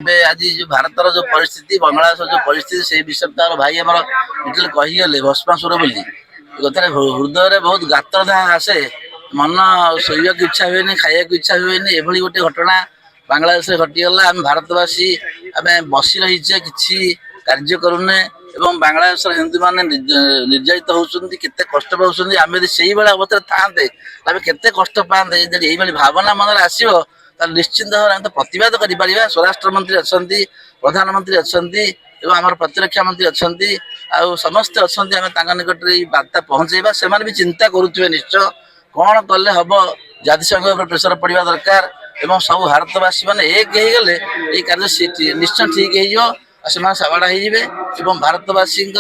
आज जो भारत जो परिस्थिति बांग्लादेश जो परिस्थिति से विषय तार भाई आम डिटेल कहीगले भस्मासुर बोली कथा हृदय बहुत गात्र आसे मन शोवा की इच्छा हुए खाया इच्छा हुए एभली गोटे घटना बांग्लादेश घटीगला आम भारतवासी आम बस रहीचे कि कार्य करूने बांग्लादेश हिंदू मैंने निर्यातित होती केते कष्ट पाँच आम से अवस्था था केते कष्ट पाते ये भावना मन आसो निश्चित भाव तो प्रतिवाद कर स्वराष्ट्र मंत्री अच्छा प्रधानमंत्री अच्छा आम प्रतिरक्षा मंत्री अच्छा समस्ते अच्छा निकट बार्ता पहुँचेबा से भी चिंता करुवे निश्चय कौन कले हम जातिसंघ प्रेसर पड़ा दरकार एवं सब भारतवासी मैंने एक हो गले ये कार्य निश्चय ठीक हो साबाड़ा हो भारतवासी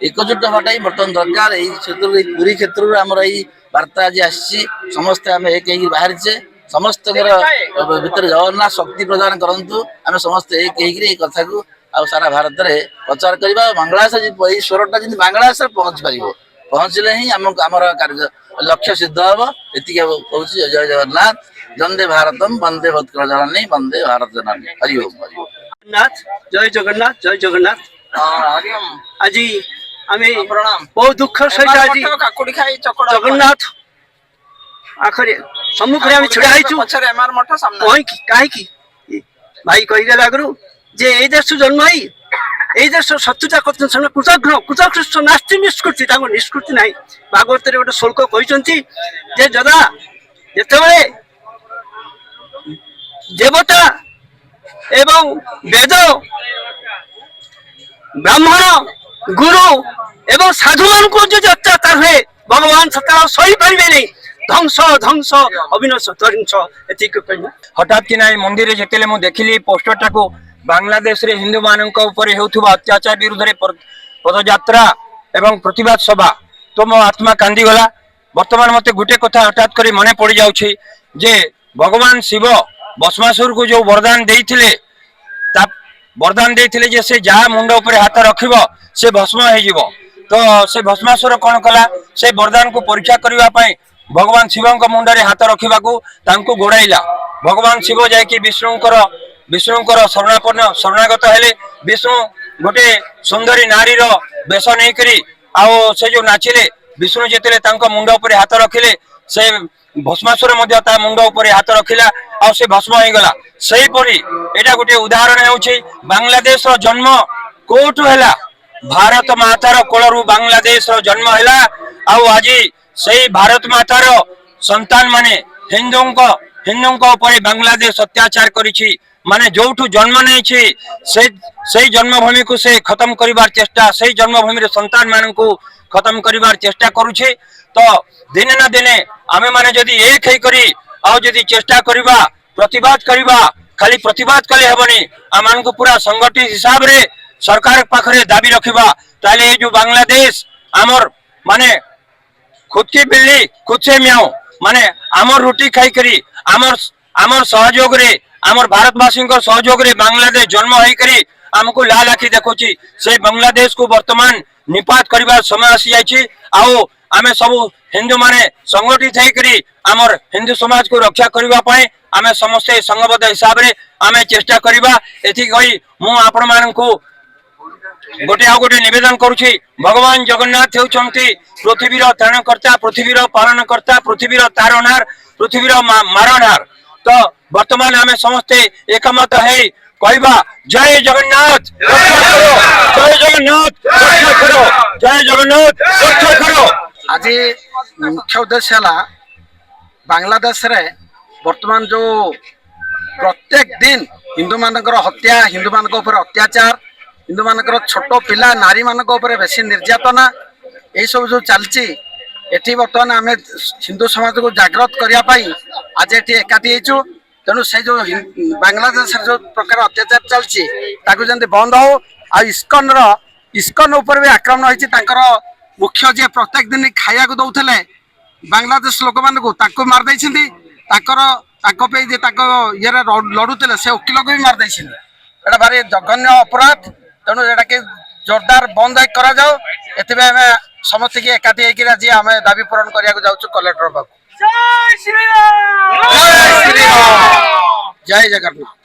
एकजुट हवाटा ही बर्तमान दरकार क्षेत्र पूरी क्षेत्र में आमर ये बार्ता आज आसी समस्ते आम एक बाहरीचे समस्त भीतर जगन्नाथ शक्ति प्रदान करूँ आम समस्ते एक कथा को आ सारा भारत में प्रचार करवा बांग्लादेश स्वरटा जी बांग्लादेश पहुँच पार पहुँचले ही आमर कार्य लक्ष्य सिद्ध हम ये कहूँ जय जगन्नाथ वंदे भारतम वंदे भोत्कल जननी वंदे भारत जननी हरि ओम नाथ जय जगन्नाथ जय जगन्नाथ आज आम बहुत दुख सहित आज जगन्नाथ आखिर सम्मुख में छुड़ा कहीं भाई कहीगले आगु जे ए देश जन्म ये देश शत्रुता कर कृतज्ञ कृतकृष्ण नास्ति निष्कृति निष्कृति ना भागवत गोटे श्लोक कहते जदा जिते देवता एवं वेद ब्राह्मण गुरु एवं साधु मान को जो अत्याचार हुए भगवान सता सही पारे नहीं ध्वंस ध्वंस अविनाश हठात कि ना मंदिर जिते मुझे देखिली पोस्टर टाक बांग्लादेश रे हिंदू मान अत्याचार विरुद्ध पदयात्रा एवं प्रतिवाद सभा तो मो आत्मा कांदीगला बर्तमान मत गोटे कथा हठात कर मन पड़ जाऊँ जे भगवान शिव भस्मासुर को जो वरदान देइथिले वरदान देइथिले जे से जहाँ मुंड उपर हाथ रखिब से भस्म हो तो से भस्मासुर कौन कला से वरदान को परीक्षा करने भगवान शिव मुंडे हाथ रखा गोड़ाइला भगवान शिव जाकि विष्णुकर शरणापन्न शरणागत हेले विष्णु गोटे सुंदरी नारी वेश नहीं करी से जो नाचिले विष्णु जिते मुंड उपर हाथ रखिले से भस्मासुर मुंड उपर हाथ रखिला आ से भस्म हो गला सही परी एटा गोटे उदाहरण होउछि बांग्लादेश रो जन्म कोठु हैला भारत मातार कोलरू बांग्लादेश रो जन्म हैला आ आज सही भारत मातार संतान माने हिंदुंको ऊपर बांग्लादेश अत्याचार करिछि माने जोठु जन्म नहीं से जन्मभूमि को से खत्म करिवार चेष्टा से जन्मभूमि रे संतान मान को खत्म करिवार चेष्टा करुछि तो दिने ना दिने आमे माने जदि एक है करी आउ जदि चेष्टा करिबा प्रतिवाद करिबा खाली प्रतिवाद कले हेबनी आमान को पूरा संगठित हिसाब रे सरकार पाखरे दाबी रखिबा ताले जो बांग्लादेश आमर माने खुद की बिल्ली खुद से म्याऊ माने आमर रोटी खाई करी आमर सहयोग रे आमर भारतवासी सहयोग रे बांग्लादेश जन्म होई करी हमको लाल आखि देखुची से बांग्लादेश को वर्तमान निपात करिबार समय आसी जाइछि आउ आमे सब हिंदू माने संगठित होकर आमर हिंदू समाज को रक्षा करने आमे समस्ते संघबद्ध हिसाब रे आमे चेष्टा करवा एथि कही मु आपण मानकु गोटे आ गोटे निवेदन करुछि भगवान जगन्नाथ होउछंती पृथ्वीर त्राणकर्ता पृथ्वीर पालनकर्ता पृथ्वीर तारनार पृथ्वीर मारनार तो वर्तमान आमे समस्ते एकमत है कहबा जय जगन्नाथ जय जगन्नाथ जय जगन्नाथ करो। आज मुख्य उद्देश्य है बांग्लादेश रे वर्तमान जो प्रत्येक दिन हिंदू मानकर हत्या हिंदू मान अत्याचार हिंदू मानकर छोट पिला नारी मान बेसी निर्यातना यही सब जो चलती एटी बर्तमान आम हिंदू समाज को जागृत करने आज ये एकाठी हो तेणु से जो बांग्लादेश जो प्रकार अत्याचार चलती बंद हो आ इस्कन उपर भी आक्रमण होती मुख्य जी प्रत्येक दिन खाया दौले बांग्लादेश लोक मान मारदे ये लड़ुले से वकिल को भी मारदे एटा भारी जघन्य अपराध तेणु एटा कि जोरदार बंद करा समस्त की एकाठी आज आम दाबी पूरण करने जाऊँ कलेक्टर पाक जय जगन्नाथ।